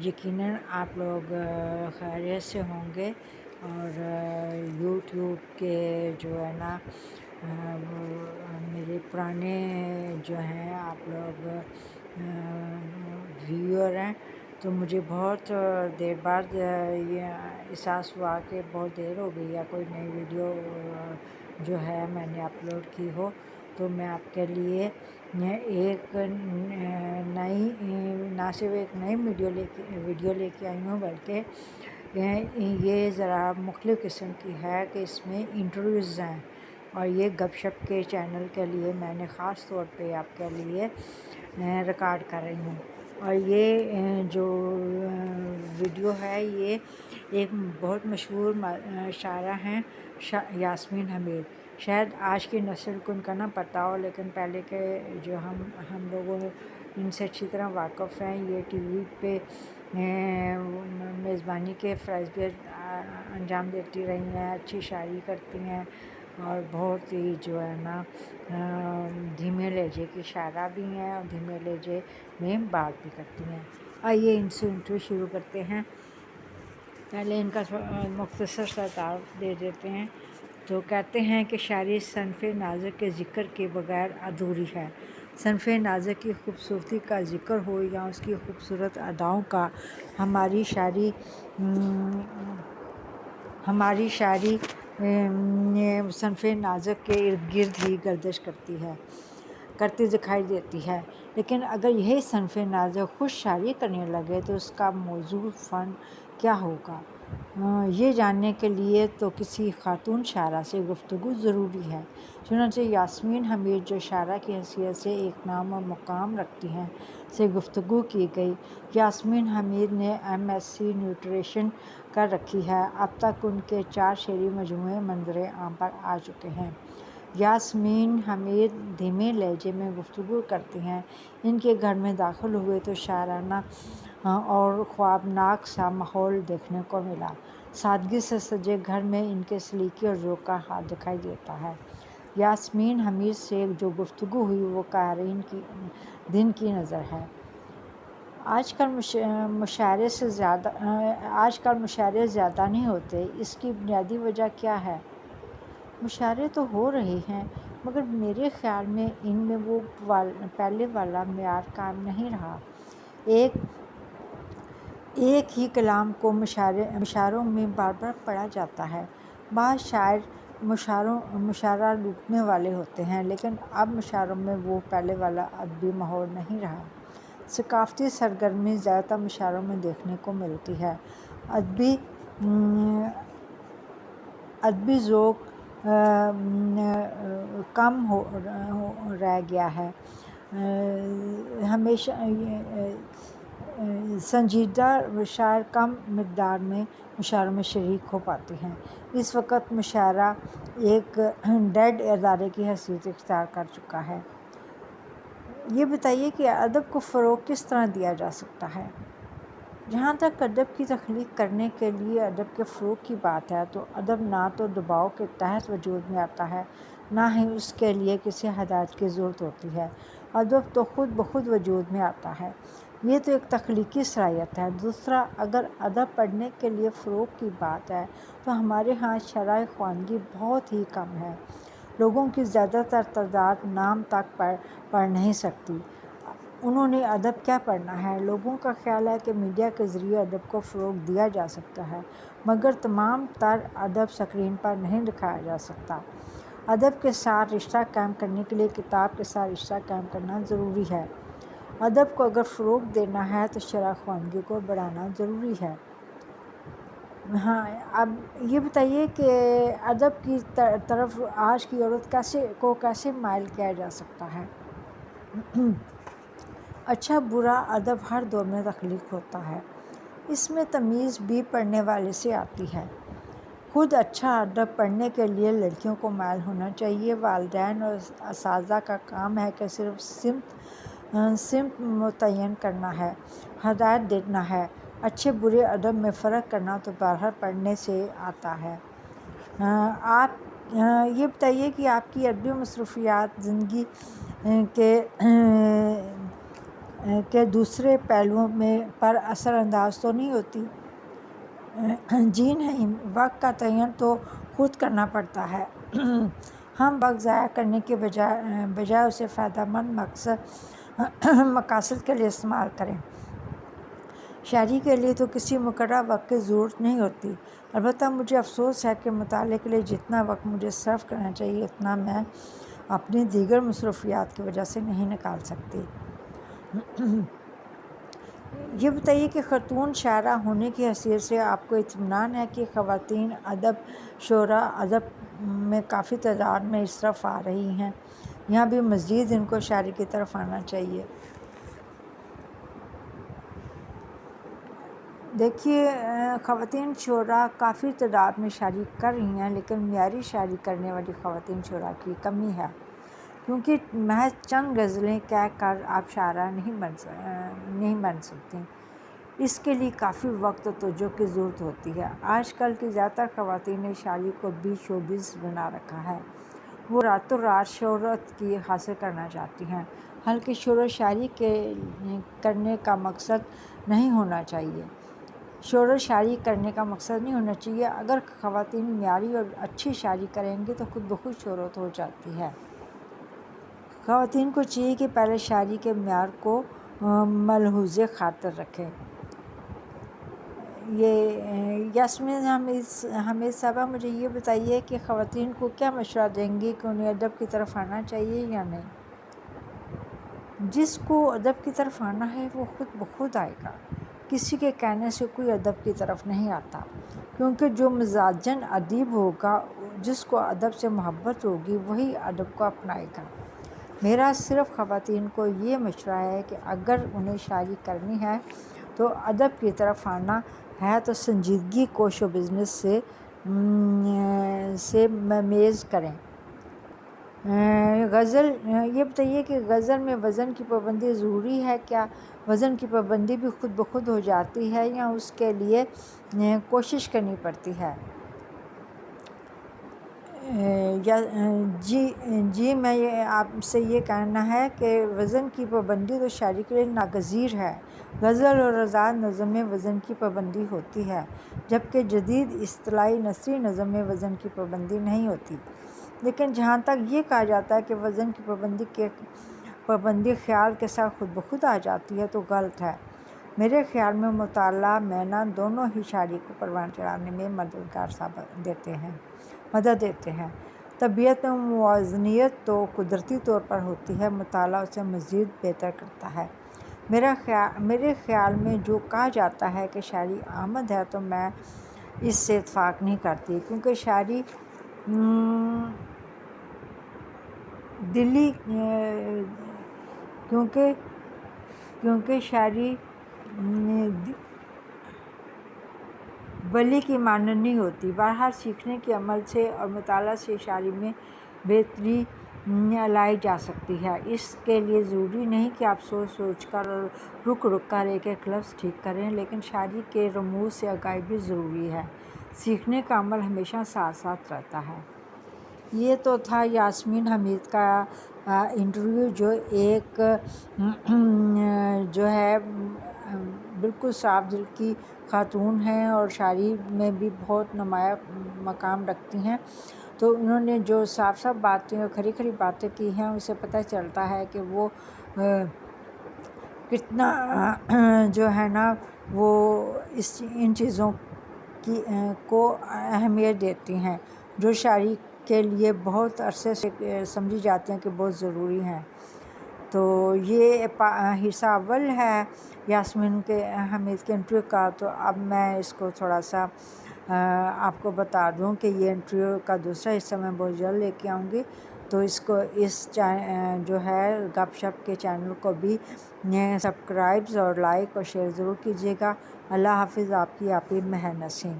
یقیناً آپ لوگ خیریت سے ہوں گے، اور یوٹیوب کے جو ہے نا میرے پرانے جو ہیں آپ لوگ ویور ہیں، تو مجھے بہت دیر بعد یہ احساس ہوا کہ بہت دیر ہو گئی ہے کوئی نئی ویڈیو جو ہے میں نے اپلوڈ کی ہو، تو میں آپ کے لیے ایک نئی نہ صرف ایک نئی ویڈیو لے کے آئی ہوں، بلکہ یہ ذرا مختلف قسم کی ہے کہ اس میں انٹرویوز ہیں، اور یہ گپ شپ کے چینل کے لیے میں نے خاص طور پہ آپ کے لیے ریکارڈ کر رہی ہوں۔ اور یہ جو ویڈیو ہے یہ ایک بہت مشہور شاعرہ ہیں یاسمین حمید۔ شاید آج کی نسل کو ان کا نہ پتہ ہو، لیکن پہلے کے جو ہم لوگوں ان سے اچھی طرح واقف ہیں۔ یہ ٹی وی پہ میزبانی کے فرائض بھی انجام دیتی رہی ہیں، اچھی شاعری کرتی ہیں، اور بہت ہی جو ہے نا دھیمے لہجے کی شاعرہ بھی ہیں، اور دھیمے لہجے میں بات بھی کرتی ہیں۔ آئیے ان سے انٹرویو شروع کرتے ہیں۔ پہلے ان کا مختصر سا تعارف دے دیتے ہیں۔ تو کہتے ہیں کہ شاعری صنف نازک کے ذکر کے بغیر ادھوری ہے۔ صنف نازک کی خوبصورتی کا ذکر ہو یا اس کی خوبصورت اداؤں کا، ہماری شاعری صنف نازک کے ارد گرد ہی گردش کرتی دکھائی دیتی ہے۔ لیکن اگر یہی صنف نازک خود شاعری کرنے لگے تو اس کا موضوع فن کیا ہوگا؟ یہ جاننے کے لیے تو کسی خاتون شاعرہ سے گفتگو ضروری ہے۔ چنانچہ یاسمین حمید، جو شاعرہ کی حیثیت سے ایک نام و مقام رکھتی ہیں، سے گفتگو کی گئی۔ یاسمین حمید نے MSc نیوٹریشن کر رکھی ہے۔ اب تک ان کے 4 شعری مجموعے منظر عام پر آ چکے ہیں۔ یاسمین حمید دھیمے لہجے میں گفتگو کرتی ہیں۔ ان کے گھر میں داخل ہوئے تو شاعرانہ اور خوابناک سا ماحول دیکھنے کو ملا۔ سادگی سے سجے گھر میں ان کے سلیقے اور ذوق کا ہاتھ دکھائی دیتا ہے۔ یاسمین حمید سے جو گفتگو ہوئی وہ قارئین کی دن کی نظر ہے۔ آج کل مشاعرے زیادہ نہیں ہوتے، اس کی بنیادی وجہ کیا ہے؟ مشاعرے تو ہو رہے ہیں، مگر میرے خیال میں ان میں وہ پہلے والا معیار قائم نہیں رہا۔ ایک ہی کلام کو مشاعروں میں بار بار پڑھا جاتا ہے۔ بعض شاعر مشاعرہ لوٹنے والے ہوتے ہیں، لیکن اب مشاعروں میں وہ پہلے والا ادبی ماحول نہیں رہا۔ ثقافتی سرگرمی زیادہ تر مشاعروں میں دیکھنے کو ملتی ہے۔ ادبی ذوق کم رہ گیا ہے۔ ہمیشہ سنجیدہ شاعر کم مقدار میں مشاعروں میں شریک ہو پاتے ہیں۔ اس وقت مشاعرہ ایک ڈیڈ ادارے کی حیثیت اختیار کر چکا ہے۔ یہ بتائیے کہ ادب کو فروغ کس طرح دیا جا سکتا ہے؟ جہاں تک ادب کی تخلیق کرنے کے لیے ادب کے فروغ کی بات ہے، تو ادب نہ تو دباؤ کے تحت وجود میں آتا ہے، نہ ہی اس کے لیے کسی ہدایت کی ضرورت ہوتی ہے۔ ادب تو خود بخود وجود میں آتا ہے۔ یہ تو ایک تخلیقی صلاحیت ہے۔ دوسرا، اگر ادب پڑھنے کے لیے فروغ کی بات ہے تو ہمارے ہاں شرح خواندگی بہت ہی کم ہے۔ لوگوں کی زیادہ تر تعداد نام تک پڑھ نہیں سکتی۔ انہوں نے ادب کیا پڑھنا ہے؟ لوگوں کا خیال ہے کہ میڈیا کے ذریعے ادب کو فروغ دیا جا سکتا ہے، مگر تمام تر ادب اسکرین پر نہیں دکھایا جا سکتا۔ ادب کے ساتھ رشتہ قائم کرنے کے لیے کتاب کے ساتھ رشتہ قائم کرنا ضروری ہے۔ ادب کو اگر فروغ دینا ہے تو شرح خواندگی کو بڑھانا ضروری ہے۔ ہاں، اب یہ بتائیے کہ ادب کی طرف آج کی عورت کو کیسے مائل کیا جا سکتا ہے؟ اچھا برا ادب ہر دور میں تخلیق ہوتا ہے۔ اس میں تمیز بھی پڑھنے والے سے آتی ہے۔ خود اچھا ادب پڑھنے کے لیے لڑکیوں کو مائل ہونا چاہیے۔ والدین اور اساتذہ کا کام ہے کہ صرف سمت متعین کرنا ہے، ہدایت دینا ہے۔ اچھے برے ادب میں فرق کرنا تو بہرحال پڑھنے سے آتا ہے۔ آپ یہ بتائیے کہ آپ کی ادبی مصروفیات زندگی کے کے دوسرے پہلوؤں میں پر اثر انداز تو نہیں ہوتی؟ جی نہیں، وقت کا تعین تو خود کرنا پڑتا ہے۔ ہم وقت ضائع کرنے کے بجائے اسے فائدہ مند مقاصد کے لیے استعمال کریں۔ شاعری کے لیے تو کسی مقررہ وقت کی ضرورت نہیں ہوتی، البتہ مجھے افسوس ہے کہ مطالعے کے لیے جتنا وقت مجھے صرف کرنا چاہیے اتنا میں اپنی دیگر مصروفیات کی وجہ سے نہیں نکال سکتی۔ یہ بتائیے کہ خاتون شاعرہ ہونے کی حیثیت سے آپ کو اطمینان ہے کہ خواتین شعراء ادب میں کافی تعداد میں اس طرف آ رہی ہیں، یہاں بھی مزید ان کو شاعری کی طرف آنا چاہیے؟ دیکھیے، خواتین شعراء کافی تعداد میں شاعری کر رہی ہیں، لیکن معیاری شاعری کرنے والی خواتین شعراء کی کمی ہے، کیونکہ محض چند غزلیں کہہ کر آپ شاعرہ نہیں بن سکتی۔ اس کے لیے کافی وقت و توجہ کی ضرورت ہوتی ہے۔ آج کل کی زیادہ تر خواتین نے شاعری کو بھی شوبز بنا رکھا ہے، وہ راتوں رات شہرت کی حاصل کرنا چاہتی ہیں، حالانکہ شعر و شاعری کرنے کا مقصد نہیں ہونا چاہیے۔ شعر و شاعری کرنے کا مقصد نہیں ہونا چاہیے۔ اگر خواتین معیاری اور اچھی شاعری کریں گی تو خود بخود شہرت ہو جاتی ہے۔ خواتین کو چاہیے کہ پہلے شاعری کے معیار کو ملحوظ خاطر رکھیں۔ یاسمین حمید صاحبہ، مجھے یہ بتائیے کہ خواتین کو کیا مشورہ دیں گی کہ انہیں ادب کی طرف آنا چاہیے یا نہیں؟ جس کو ادب کی طرف آنا ہے وہ خود بخود آئے گا، کسی کے کہنے سے کوئی ادب کی طرف نہیں آتا، کیونکہ جو مزاجاً ادیب ہوگا، جس کو ادب سے محبت ہوگی، وہی ادب کو اپنائے گا۔ میرا صرف خواتین کو یہ مشورہ ہے کہ اگر انہیں شاعری کرنی ہے تو ادب کی طرف آنا ہے تو سنجیدگی کو شو بزنس سے ممیز کریں۔ یہ بتائیے کہ غزل میں وزن کی پابندی ضروری ہے کیا؟ وزن کی پابندی بھی خود بخود ہو جاتی ہے یا اس کے لیے کوشش کرنی پڑتی ہے؟ جی میں آپ سے یہ کہنا ہے کہ وزن کی پابندی تو شاعری کے لیے ناگزیر ہے۔ غزل اور آزاد نظم میں وزن کی پابندی ہوتی ہے، جبکہ جدید اصطلاحی نثری نظم میں وزن کی پابندی نہیں ہوتی۔ لیکن جہاں تک یہ کہا جاتا ہے کہ وزن کی پابندی خیال کے ساتھ خود بخود آ جاتی ہے تو غلط ہے۔ میرے خیال میں مطالعہ مینا دونوں ہی شاعری کو پروان چڑھانے میں مدد دیتے ہیں۔ طبیعت میں موازنیت تو قدرتی طور پر ہوتی ہے، مطالعہ اسے مزید بہتر کرتا ہے۔ میرے خیال میں جو کہا جاتا ہے کہ شاعری آمد ہے تو میں اس سے اتفاق نہیں کرتی، کیونکہ شاعری ولی کی مانند نہیں ہوتی۔ بہرحال سیکھنے کے عمل سے اور مطالعہ سے شاعری میں بہتری لائی جا سکتی ہے۔ اس کے لیے ضروری نہیں کہ آپ سوچ سوچ کر اور رک رک کر ایک ایک لفظ ٹھیک کریں، لیکن شاعری کے رموز سے آگاہی بھی ضروری ہے۔ سیکھنے کا عمل ہمیشہ ساتھ ساتھ رہتا ہے۔ یہ تو تھا یاسمین حمید کا انٹرویو، جو ہے بالکل صاف دل کی خاتون ہیں اور شاعری میں بھی بہت نمایاں مقام رکھتی ہیں۔ تو انہوں نے جو صاف صاف باتیں اور کھری کھری باتیں کی ہیں، اسے پتہ چلتا ہے کہ وہ کتنا جو ہے نا وہ ان چیزوں کو اہمیت دیتی ہیں، جو شاعری کے لیے بہت عرصے سے سمجھی جاتی ہیں کہ بہت ضروری ہیں۔ تو یہ حصہ اول ہے یاسمین حمید کے انٹرویو کا۔ تو اب میں اس کو تھوڑا سا آپ کو بتا دوں کہ یہ انٹرویو کا دوسرا حصہ میں بہت جلد لے کے آؤں گی، تو اس جو ہے گپ شپ کے چینل کو بھی سبسکرائب اور لائک اور شیئر ضرور کیجیے گا۔ اللہ حافظ، آپ کی مہر نسیم۔